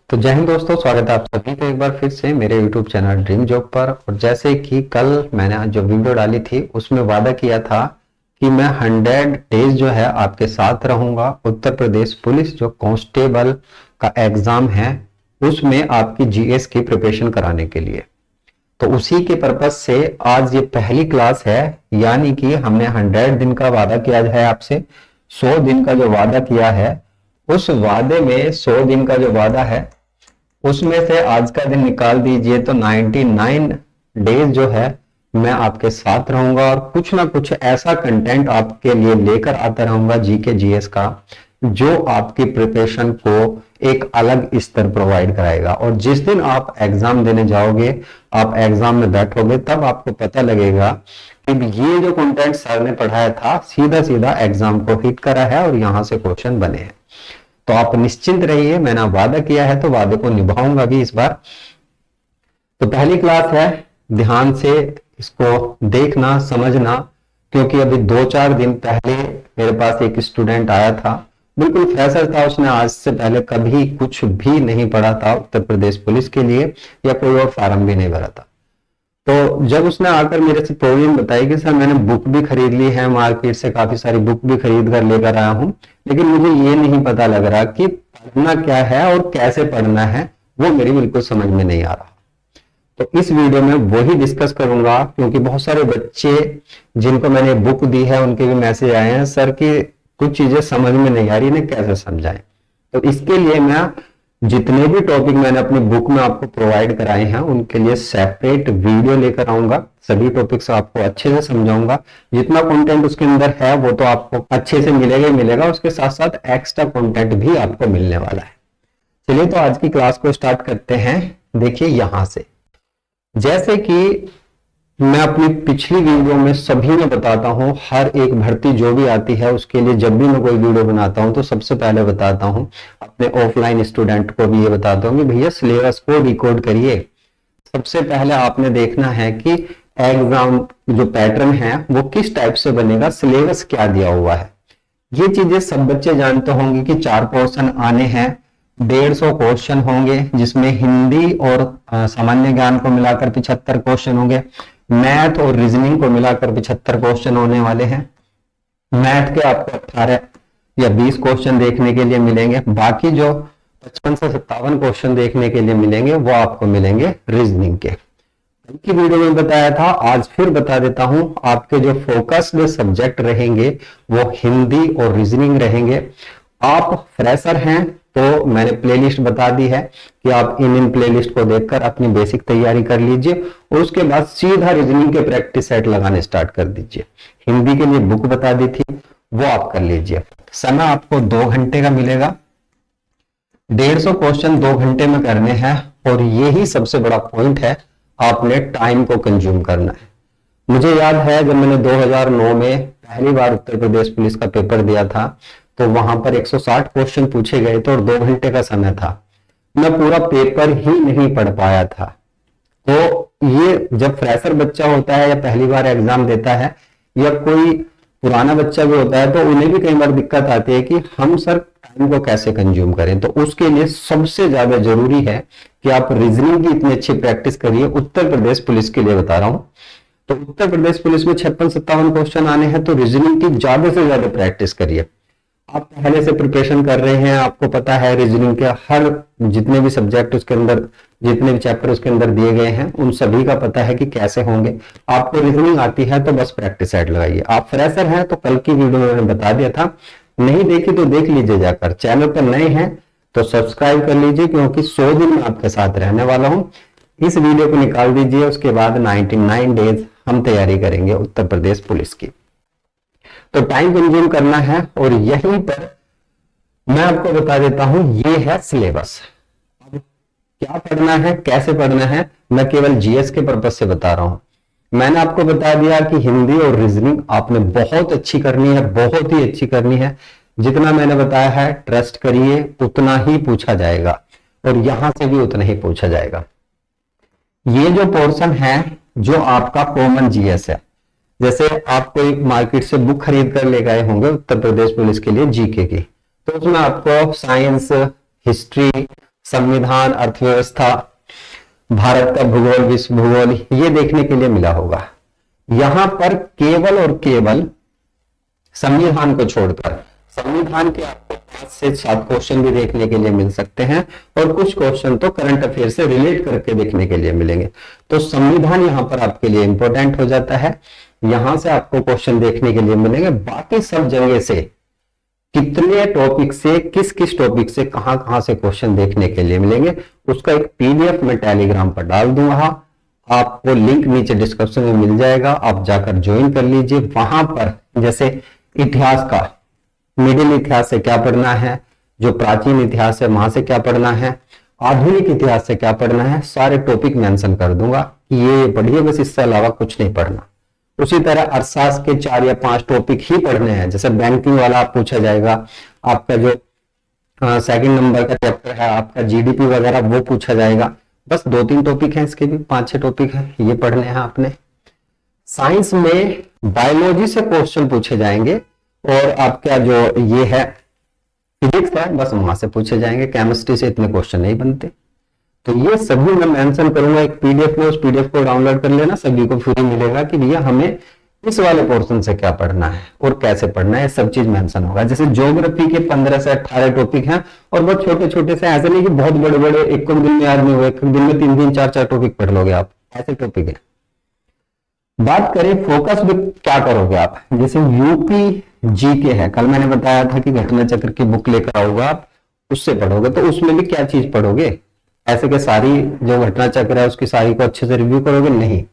तो जय हिंद दोस्तों, स्वागत है आप सभी का एक बार फिर से मेरे YouTube चैनल ड्रीम जॉब पर। और जैसे कि कल मैंने जो वीडियो डाली थी उसमें वादा किया था कि मैं 100 डेज जो है आपके साथ रहूंगा। उत्तर प्रदेश पुलिस जो कांस्टेबल का एग्जाम है उसमें आपकी जीएस की प्रिपरेशन कराने के लिए, तो उसी के पर्पज से आज ये पहली क्लास है। यानी कि हमने 100 दिन का वादा किया है आपसे, 100 दिन का जो वादा किया है उस वादे में 100 दिन का जो वादा है उसमें से आज का दिन निकाल दीजिए तो 99 डेज जो है मैं आपके साथ रहूंगा और कुछ ना कुछ ऐसा कंटेंट आपके लिए लेकर आता रहूंगा जीके जीएस का, जो आपकी प्रिपरेशन को एक अलग स्तर प्रोवाइड कराएगा। और जिस दिन आप एग्जाम देने जाओगे, आप एग्जाम में बैठोगे, तब आपको पता लगेगा कि ये जो कंटेंट सर ने पढ़ाया था सीधा सीधा एग्जाम को हिट करा है और यहां से क्वेश्चन बने हैं। तो आप निश्चिंत रहिए, मैंने वादा किया है तो वादे को निभाऊंगा भी इस बार। तो पहली क्लास है, ध्यान से इसको देखना समझना, क्योंकि अभी 2-4 दिन पहले मेरे पास एक स्टूडेंट आया था, बिल्कुल फ्रेशर था, उसने आज से पहले कभी कुछ भी नहीं पढ़ा था उत्तर प्रदेश पुलिस के लिए या कोई और फॉर्म भी नहीं भरा था। तो जब उसने आकर मेरे से प्रॉब्लम बताई कि सर मैंने बुक भी खरीद ली है, मार्केट से काफी सारी बुक भी खरीद कर लेकर आया हूं, लेकिन मुझे ये नहीं पता लग रहा कि पढ़ना क्या है और कैसे पढ़ना है, वो मेरी बिल्कुल समझ में नहीं आ रहा। तो इस वीडियो में वही डिस्कस करूंगा, क्योंकि बहुत सारे बच्चे जिनको मैंने बुक दी है उनके भी मैसेज आए हैं, सर की कुछ चीजें समझ में नहीं आ रही, इन्हें कैसे समझाएं। तो इसके लिए मैं जितने भी टॉपिक मैंने अपनी बुक में आपको प्रोवाइड कराए हैं उनके लिए सेपरेट वीडियो लेकर आऊंगा, सभी टॉपिक्स आपको अच्छे से समझाऊंगा। जितना कंटेंट उसके अंदर है वो तो आपको अच्छे से मिलेगा ही मिलेगा, उसके साथ साथ एक्स्ट्रा कंटेंट भी आपको मिलने वाला है। चलिए तो आज की क्लास को स्टार्ट करते हैं। देखिए यहां से, जैसे कि मैं अपनी पिछली वीडियो में सभी में बताता हूं, हर एक भर्ती जो भी आती है उसके लिए जब भी मैं कोई वीडियो बनाता हूं तो सबसे पहले बताता हूं, अपने ऑफलाइन स्टूडेंट को भी ये बताता हूं कि भैया सिलेबस को डिकोड करिए। सबसे पहले आपने देखना है कि एग्जाम जो पैटर्न है वो किस टाइप से बनेगा, सिलेबस क्या दिया हुआ है। ये चीजें सब बच्चे जानते होंगे कि 4 पोर्शन आने हैं, 150 क्वेश्चन होंगे, जिसमें हिंदी और सामान्य ज्ञान को मिलाकर 75 क्वेश्चन होंगे, मैथ और रीजनिंग को मिलाकर 75 क्वेश्चन होने वाले हैं। मैथ के आपको 18 या 20 क्वेश्चन देखने के लिए मिलेंगे, बाकी जो 55 से 57 क्वेश्चन देखने के लिए मिलेंगे वो आपको मिलेंगे रीजनिंग के। की वीडियो में बताया था, आज फिर बता देता हूं, आपके जो फोकस्ड सब्जेक्ट रहेंगे वो हिंदी और रीजनिंग रहेंगे। आप फ्रेशर हैं तो मैंने प्लेलिस्ट बता दी है कि आप इन प्लेलिस्ट को देखकर अपनी बेसिक तैयारी कर लीजिए और उसके बाद सीधा रीजनिंग के प्रैक्टिस सेट लगाने स्टार्ट कर दीजिए। हिंदी के लिए बुक बता दी थी, वो आप कर लीजिए। समय आपको 2 घंटे का मिलेगा, 150 क्वेश्चन 2 घंटे में करने हैं और यही सबसे बड़ा पॉइंट है, आपने टाइम को कंज्यूम करना है। मुझे याद है जब मैंने 2009 में पहली बार उत्तर प्रदेश पुलिस का पेपर दिया था तो वहां पर 160 क्वेश्चन पूछे गए थे और 2 घंटे का समय था, मैं पूरा पेपर ही नहीं पढ़ पाया था। तो ये जब फ्रेशर बच्चा होता है या पहली बार एग्जाम देता है या कोई पुराना बच्चा भी होता है तो उन्हें भी कई बार दिक्कत आती है कि हम सर टाइम को कैसे कंज्यूम करें। तो उसके लिए सबसे ज्यादा जरूरी है कि आप रीजनिंग की इतनी अच्छी प्रैक्टिस करिए। उत्तर प्रदेश पुलिस के लिए बता रहा हूं, तो उत्तर प्रदेश पुलिस में 56-57 क्वेश्चन आने हैं, तो रीजनिंग की ज्यादा से ज्यादा प्रैक्टिस करिए। आप पहले से प्रिपरेशन कर रहे हैं, आपको पता है रीजनिंग के हर जितने भी सब्जेक्ट उसके अंदर, जितने भी चैप्टर उसके अंदर दिए गए हैं उन सभी का पता है कि कैसे होंगे। आपको रीजनिंग आती है तो बस प्रैक्टिस सेट लगाइए। आप फ्रेशर हैं तो कल की वीडियो में मैंने बता दिया था, नहीं देखी तो देख लीजिए जाकर। चैनल पर नए हैं तो सब्सक्राइब कर लीजिए, क्योंकि 100 दिन में आपके साथ रहने वाला हूं। इस वीडियो को निकाल दीजिए, उसके बाद 99 डेज हम तैयारी करेंगे उत्तर प्रदेश पुलिस की। तो टाइम कंज्यूम करना है और यहीं पर मैं आपको बता देता हूं, ये है सिलेबस। अब क्या पढ़ना है, कैसे पढ़ना है, मैं केवल जीएस के पर्पज से बता रहा हूं। मैंने आपको बता दिया कि हिंदी और रीजनिंग आपने बहुत अच्छी करनी है, बहुत ही अच्छी करनी है। जितना मैंने बताया है ट्रस्ट करिए, उतना ही पूछा जाएगा और यहां से भी उतना ही पूछा जाएगा। ये जो पोर्शन है जो आपका कॉमन जीएस है, जैसे आप कोई मार्केट से बुक खरीद कर ले गए होंगे उत्तर प्रदेश पुलिस के लिए जीके की, तो उसमें आपको साइंस, हिस्ट्री, संविधान, अर्थव्यवस्था, भारत का भूगोल, विश्व भूगोल, ये देखने के लिए मिला होगा। यहां पर केवल और केवल संविधान को छोड़कर संविधान के आपको 5 से 7 क्वेश्चन भी देखने के लिए मिल सकते हैं और कुछ क्वेश्चन तो करंट अफेयर से रिलेट करके देखने के लिए मिलेंगे। तो संविधान यहां पर आपके लिए इंपॉर्टेंट हो जाता है, यहां से आपको क्वेश्चन देखने के लिए मिलेंगे। बाकी सब जगह से कितने टॉपिक से, किस किस टॉपिक से कहां कहां से क्वेश्चन देखने के लिए मिलेंगे, उसका एक पीडीएफ मैं टेलीग्राम पर डाल दूंगा, आपको लिंक नीचे डिस्क्रिप्शन में मिल जाएगा, आप जाकर ज्वाइन कर लीजिए। वहां पर जैसे इतिहास का, मिडिल इतिहास से क्या पढ़ना है, जो प्राचीन इतिहास है वहां से क्या पढ़ना है, आधुनिक इतिहास से क्या पढ़ना है, सारे टॉपिक मेंशन कर दूंगा कि ये पढ़िए, बस इससे अलावा कुछ नहीं पढ़ना। उसी तरह अर्थशास्त्र के 4 या 5 टॉपिक ही पढ़ने हैं। जैसे बैंकिंग वाला आप पूछा जाएगा, आपका जो सेकंड नंबर का चैप्टर है आपका जीडीपी वगैरह, वो पूछा जाएगा। बस 2-3 टॉपिक हैं, इसके भी 5-6 टॉपिक हैं, ये पढ़ने हैं आपने। साइंस में बायोलॉजी से क्वेश्चन पूछे जाएंगे और आपका जो ये है फिजिक्स है, बस वहां से पूछे जाएंगे। केमिस्ट्री से इतने क्वेश्चन नहीं बनते। तो ये सभी मैं मेंशन करूंगा एक पीडीएफ में, उस पीडीएफ को डाउनलोड कर लेना, सभी को फ्री मिलेगा कि भैया हमें इस वाले पोर्शन से क्या पढ़ना है और कैसे पढ़ना है, सब चीज मेंशन होगा। जैसे ज्योग्राफी के 15 से 18 टॉपिक हैं और बहुत छोटे छोटे से, ऐसे नहीं कि बहुत बड़े बड़े एक दिन में याद नहीं हुए, एक दिन में 3-3 4-4 टॉपिक पढ़ लोगे आप, ऐसे टॉपिक है। बात करें फोकस में क्या करोगे आप, जैसे यूपी जीके है, कल मैंने बताया था कि घटना चक्र की बुक लेकर आओगे आप, उससे पढ़ोगे। तो उसमें भी क्या चीज पढ़ोगे, ऐसे के सारी जो घटना चक्र है उसकी सारी को अच्छे से रिव्यू करोगे नहीं।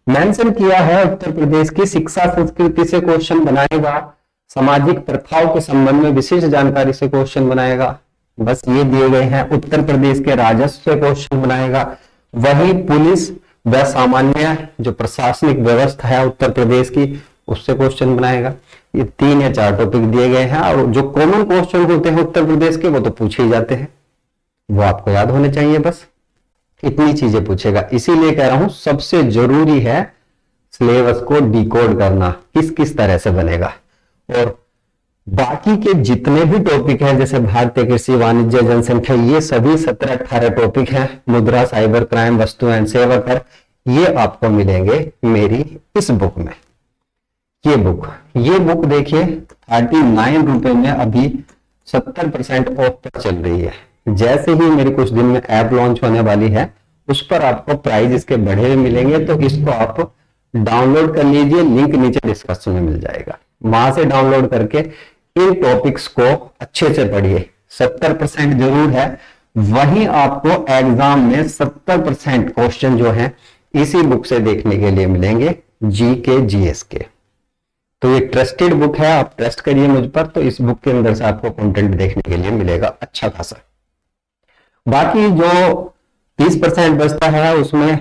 मेंशन किया है उत्तर प्रदेश की शिक्षा संस्कृति से क्वेश्चन बनाएगा, सामाजिक प्रथाओं के संबंध में विशिष्ट जानकारी से क्वेश्चन बनाएगा, बस ये दिए गए हैं। उत्तर प्रदेश के राजस्व से क्वेश्चन बनाएगा, वही पुलिस व सामान्य जो प्रशासनिक व्यवस्था है उत्तर प्रदेश की, उससे क्वेश्चन बनाएगा। ये 3 या 4 टॉपिक दिए गए हैं और जो कॉमन क्वेश्चन होते हैं उत्तर प्रदेश के वो तो पूछे ही जाते हैं, वो आपको याद होने चाहिए, बस इतनी चीजें पूछेगा। इसीलिए कह रहा हूं सबसे जरूरी है सिलेबस को डिकोड करना, किस किस तरह से बनेगा। और बाकी के जितने भी टॉपिक हैं जैसे भारतीय कृषि, वाणिज्य, जनसंख्या, ये सभी 17-18 टॉपिक हैं, मुद्रा, साइबर क्राइम, वस्तु एवं सेवा कर, ये आपको मिलेंगे मेरी इस बुक में। ये बुक देखिए 39 रुपए में अभी 70% ऑफ पर चल रही है। जैसे ही मेरी कुछ दिन में ऐप लॉन्च होने वाली है उस पर आपको प्राइस इसके बढ़े हुए मिलेंगे, तो इसको आप डाउनलोड कर लीजिए, लिंक नीचे डिस्क्रिप्शन में मिल जाएगा, वहां से डाउनलोड करके इन टॉपिक्स को अच्छे से पढ़िए। 70% जरूर है, वहीं आपको एग्जाम में 70% क्वेश्चन जो है इसी बुक से देखने के लिए मिलेंगे, जीके जीएस के। तो ये ट्रस्टेड बुक है, आप ट्रस्ट करिए मुझ पर, तो इस बुक के अंदर से आपको कंटेंट देखने के लिए मिलेगा अच्छा खासा। बाकी जो 30% बचता है उसमें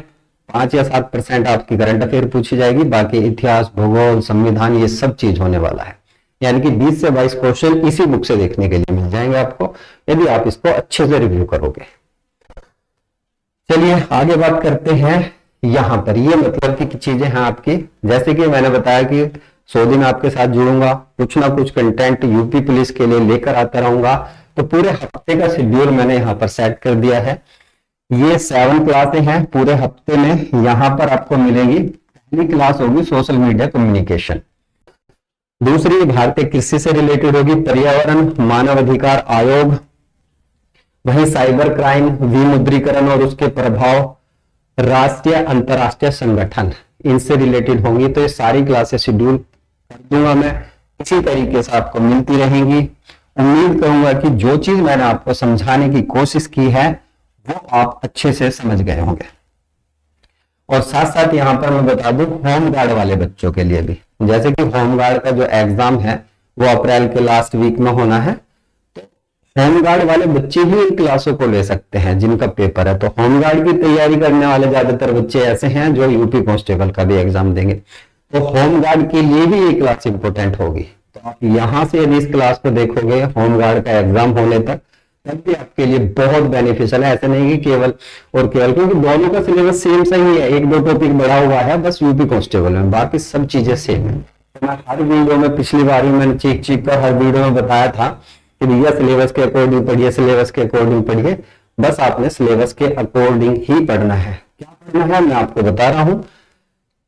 5 या 7% आपकी करंट अफेयर पूछी जाएगी, बाकी इतिहास, भूगोल, संविधान, ये सब चीज होने वाला है। यानी कि 20 से 22 क्वेश्चन इसी बुक से देखने के लिए मिल जाएंगे आपको, यदि आप इसको अच्छे से रिव्यू करोगे। चलिए आगे बात करते हैं। यहां पर ये मतलब की चीजें हैं आपकी, जैसे कि मैंने बताया कि 100 दिन आपके साथ जुड़ूंगा, कुछ ना कुछ कंटेंट यूपी पुलिस के लिए लेकर आता रहूंगा। तो पूरे हफ्ते का शेड्यूल मैंने यहाँ पर सेट कर दिया है। ये 7 क्लासें हैं पूरे हफ्ते में, यहाँ पर आपको मिलेगी। पहली क्लास होगी सोशल मीडिया कम्युनिकेशन, दूसरी भारतीय कृषि से रिलेटेड होगी, पर्यावरण, मानव अधिकार आयोग, वहीं साइबर क्राइम, विमुद्रीकरण और उसके प्रभाव, राष्ट्रीय अंतरराष्ट्रीय संगठन, इनसे रिलेटेड होंगी। तो ये सारी क्लासेस शेड्यूल कर दूंगा मैं, इसी तरीके से आपको मिलती रहेंगी। उम्मीद करूंगा कि जो चीज मैंने आपको समझाने की कोशिश की है वो आप अच्छे से समझ गए होंगे। और साथ साथ यहां पर मैं बता दूं होमगार्ड वाले बच्चों के लिए भी, जैसे कि होमगार्ड का जो एग्जाम है वो अप्रैल के लास्ट वीक में होना है, तो होमगार्ड वाले बच्चे ही इन क्लासों को ले सकते हैं जिनका पेपर है। तो होमगार्ड की तैयारी करने वाले ज्यादातर बच्चे ऐसे हैं जो यूपी कांस्टेबल का भी एग्जाम देंगे, तो होमगार्ड के लिए भी ये क्लास इंपोर्टेंट होगी। तो आप यहां से यदि इस क्लास को देखोगे होमगार्ड का एग्जाम होने तक, तब भी आपके लिए बहुत बेनिफिशियल है। ऐसा नहीं कि केवल और केवल, क्योंकि दोनों का सिलेबस सेम सही है, 1-2 टॉपिक बढ़ा हुआ है बस यूपी कांस्टेबल में, बाकी सब चीजें सेम है। तो मैं हर वीडियो में, पिछली बार ही मैंने चीख कर हर वीडियो में बताया था कि भैया सिलेबस के अकॉर्डिंग पढ़िए, सिलेबस के अकॉर्डिंग पढ़िए। बस आपने सिलेबस के अकॉर्डिंग ही पढ़ना है। क्या पढ़ना है मैं आपको बता रहा हूं,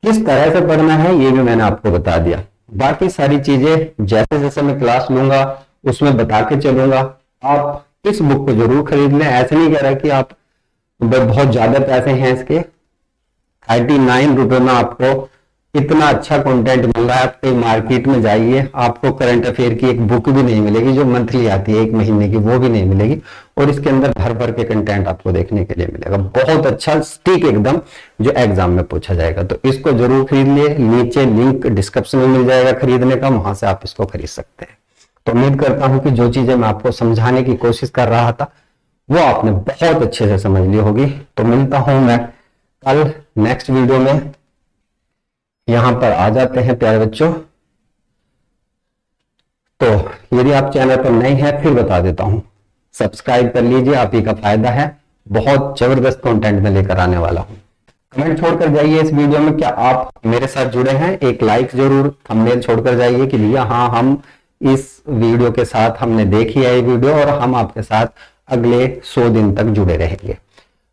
किस तरह से पढ़ना है ये भी मैंने आपको बता दिया। बाकी सारी चीजें जैसे जैसे मैं क्लास लूंगा उसमें बता के चलूंगा। आप इस बुक को जरूर खरीद लें। ऐसे नहीं कह रहा कि आप बहुत ज्यादा पैसे हैं इसके, 39 रुपए में आपको इतना अच्छा कंटेंट मिल रहा है। आप कहीं मार्केट में जाइए, आपको करंट अफेयर की एक बुक भी नहीं मिलेगी जो मंथली आती है 1 महीने की, वो भी नहीं मिलेगी। और इसके अंदर भर भर के कंटेंट आपको देखने के लिए मिलेगा, बहुत अच्छा स्टिक एकदम, जो एग्जाम में पूछा जाएगा। तो इसको जरूर खरीद लिए, नीचे लिंक डिस्क्रिप्शन में मिल जाएगा खरीदने का, वहां से आप इसको खरीद सकते हैं। तो उम्मीद करता हूं कि जो चीजें मैं आपको समझाने की कोशिश कर रहा था वो आपने बहुत अच्छे से समझ ली होगी। तो मिलता हूं मैं कल नेक्स्ट वीडियो में। यहां पर आ जाते हैं प्यारे बच्चों। तो यदि आप चैनल पर नए हैं फिर बता देता हूं, सब्सक्राइब कर लीजिए, आप ही का फायदा है। बहुत जबरदस्त कंटेंट में लेकर आने वाला हूं। कमेंट छोड़कर जाइए इस वीडियो में, क्या आप मेरे साथ जुड़े हैं। एक लाइक जरूर थंबनेल छोड़कर जाइए कि भैया हाँ, हम इस वीडियो के साथ हमने देखी है ये वीडियो और हम आपके साथ अगले 100 दिन तक जुड़े रहेंगे।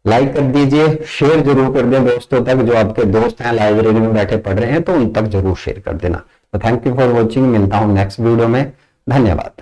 लाइक कर दीजिए, शेयर जरूर कर दें दोस्तों तक, जो आपके दोस्त हैं लाइब्रेरी में बैठे पढ़ रहे हैं तो उन तक जरूर शेयर कर देना। तो थैंक यू फॉर वॉचिंग, मिलता हूं नेक्स्ट वीडियो में। धन्यवाद।